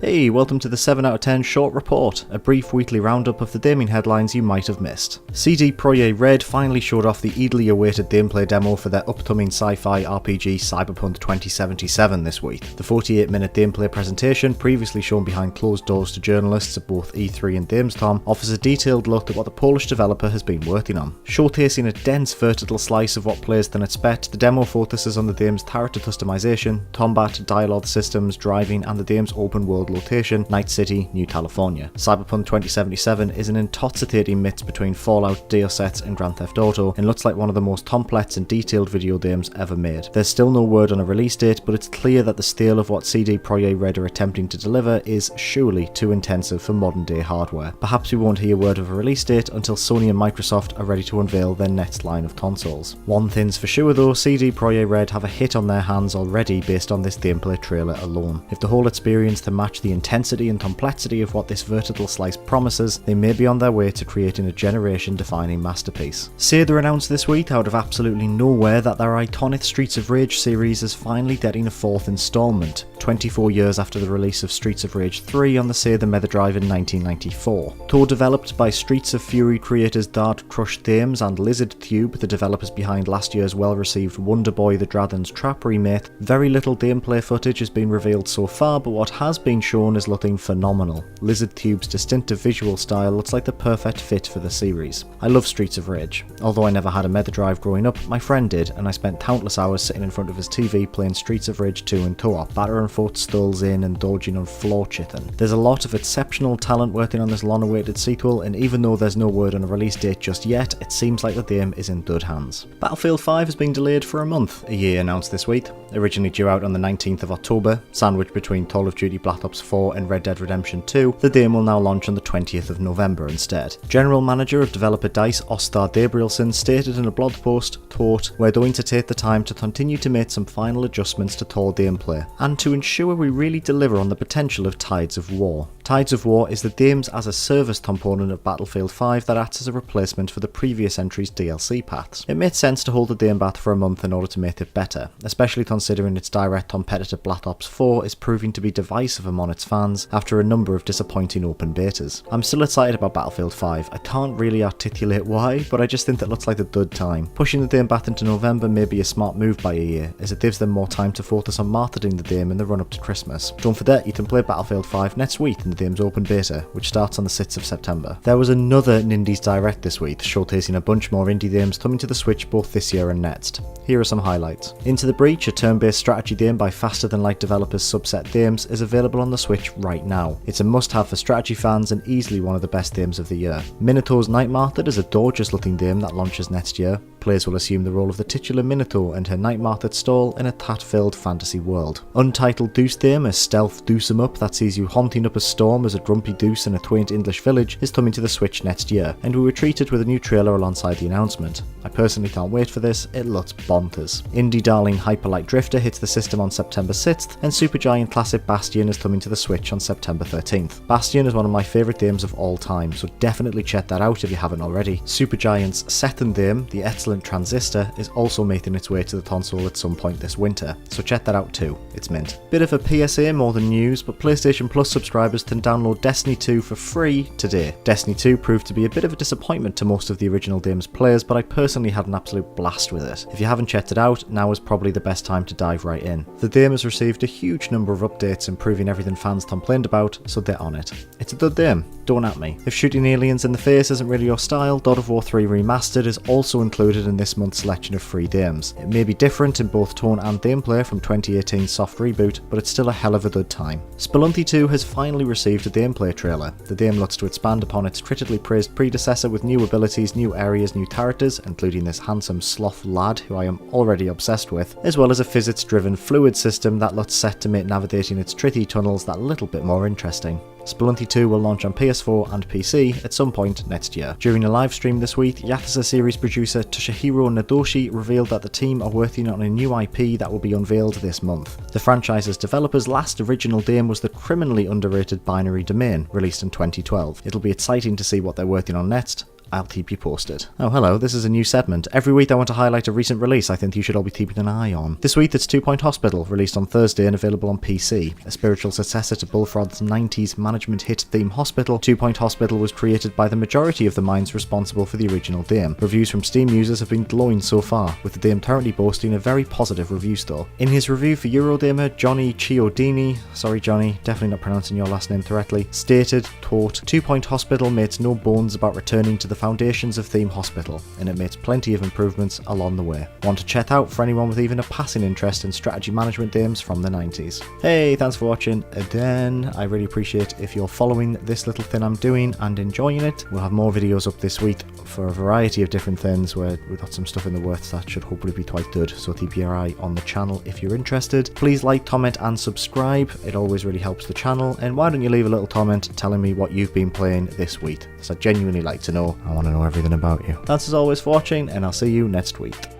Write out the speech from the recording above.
Hey, welcome to the 7 out of 10 Short Report, a brief weekly roundup of the gaming headlines you might have missed. CD Projekt Red finally showed off the eagerly awaited gameplay demo for their upcoming sci-fi RPG Cyberpunk 2077 this week. The 48-minute gameplay presentation, previously shown behind closed doors to journalists at both E3 and Gamescom, offers a detailed look at what the Polish developer has been working on. Showcasing a dense vertical slice of what players can expect, the demo focuses on the game's character customization, combat, dialogue systems, driving, and the game's open world location, Night City, New California. Cyberpunk 2077 is an intoxicating mix between Fallout, Deus Ex, and Grand Theft Auto, and looks like one of the most complex and detailed video games ever made. There's still no word on a release date, but it's clear that the scale of what CD Projekt Red are attempting to deliver is surely too intensive for modern day hardware. Perhaps we won't hear word of a release date until Sony and Microsoft are ready to unveil their next line of consoles. One thing's for sure though, CD Projekt Red have a hit on their hands already based on this gameplay trailer alone. If the whole experience to match the intensity and complexity of what this vertical slice promises, they may be on their way to creating a generation-defining masterpiece. Sega announced this week out of absolutely nowhere that their iconic Streets of Rage series is finally getting a fourth installment, 24 years after the release of Streets of Rage 3 on the Sega Mega Drive in 1994. Co-developed by Streets of Fury creators Dart Crush Games and Lizard Cube, the developers behind last year's well-received Wonder Boy the Dragon's Trap remake, very little gameplay footage has been revealed so far, but what has been shown is looking phenomenal. Lizard Cube's distinctive visual style looks like the perfect fit for the series. I love Streets of Rage. Although I never had a Mega Drive growing up, my friend did, and I spent countless hours sitting in front of his TV playing Streets of Rage 2 in co-op, battering foot skulls in and dodging on floor chitin. There's a lot of exceptional talent working on this long-awaited sequel, and even though there's no word on a release date just yet, it seems like the game is in good hands. Battlefield 5 has been delayed for a month, EA announced this week. Originally due out on the 19th of October, sandwiched between Call of Duty Black Ops 4 and Red Dead Redemption 2, the game will now launch on the 20th of November instead. General Manager of developer DICE Ostar Gabrielson stated in a blog post, quote, "We're going to take the time to continue to make some final adjustments to core gameplay, and to ensure we really deliver on the potential of Tides of War. Tides of War is the games as a service component of Battlefield 5 that acts as a replacement for the previous entry's DLC paths. It made sense to hold the game back for a month in order to make it better, especially considering its direct competitor Black Ops 4 is proving to be divisive among its fans after a number of disappointing open betas. I'm still excited about Battlefield 5, I can't really articulate why, but I just think that looks like a good time. Pushing the game back into November may be a smart move by EA, as it gives them more time to focus on marketing the game in the run up to Christmas. Don't forget, you can play Battlefield 5 next week in the game's open beta, which starts on the 6th of September. There was another Nindies Direct this week, showcasing a bunch more indie games coming to the Switch both this year and next. Here are some highlights. Into the Breach, a turn-based strategy game by faster than light developers Subset Games, is available on the Switch right now. It's a must-have for strategy fans and easily one of the best games of the year. Minotaur's Night Market is a gorgeous looking game that launches next year. Players will assume the role of the titular Minotaur and her Night Market stall in a tat-filled fantasy world. Untitled Deuce Game, a stealth deuce 'em up that sees you haunting up a storm as a grumpy deuce in a quaint English village, is coming to the Switch next year, and we were treated with a new trailer alongside the announcement. I personally can't wait for this, it looks bonkers. Indie darling Hyperlight Drifter hits the system on September 6th, and Supergiant classic Bastion is coming to the Switch on September 13th. Bastion is one of my favourite games of all time, so definitely check that out if you haven't already. Supergiant's second game, the excellent Transistor, is also making its way to the console at some point this winter, so check that out too, it's mint. Bit of a PSA more than news, but PlayStation Plus subscribers can download Destiny 2 for free today. Destiny 2 proved to be a bit of a disappointment to most of the original game's players, but I personally had an absolute blast with it. If you haven't checked it out, now is probably the best time to dive right in. The game has received a huge number of updates improving everything fans complained about, so they're on it. It's a good game, don't at me. If shooting aliens in the face isn't really your style, God of War 3 Remastered is also included in this month's selection of free games. It may be different in both tone and gameplay from 2018's soft reboot, but it's still a hell of a good time. Spelunky 2 has finally received a gameplay trailer. The game looks to expand upon its critically praised predecessor with new abilities, new areas, new characters, including this handsome sloth lad who I am already obsessed with, as well as a physics-driven fluid system that looks set to make navigating its tricky tunnels that little bit more interesting. Spelunky 2 will launch on PS4 and PC at some point next year. During a live stream this week, Yakuza series producer Toshihiro Nadoshi revealed that the team are working on a new IP that will be unveiled this month. The franchise's developer's last original game was the criminally underrated Binary Domain, released in 2012. It'll be exciting to see what they're working on next. I'll keep you posted. Oh hello, this is a new segment. Every week I want to highlight a recent release I think you should all be keeping an eye on. This week it's 2 Point Hospital, released on Thursday and available on PC. A spiritual successor to Bullfrod's 90s management hit theme Hospital, 2 Point Hospital was created by the majority of the minds responsible for the original game. Reviews from Steam users have been glowing so far, with the game currently boasting a very positive review score. In his review for Eurogamer, Johnny Chiodini, sorry Johnny, definitely not pronouncing your last name correctly, stated, quote, 2 Point Hospital makes no bones about returning to the foundations of Theme Hospital, and it makes plenty of improvements along the way. One to check out for anyone with even a passing interest in strategy management games from the 90s. Hey, thanks for watching again. I really appreciate if you're following this little thing I'm doing and enjoying it. We'll have more videos up this week for a variety of different things where we've got some stuff in the works that should hopefully be quite good, so keep your eye on the channel if you're interested. Please like, comment and subscribe, it always really helps the channel, and why don't you leave a little comment telling me what you've been playing this week, because I genuinely like to know. I want to know everything about you. Thanks as always for watching, and I'll see you next week.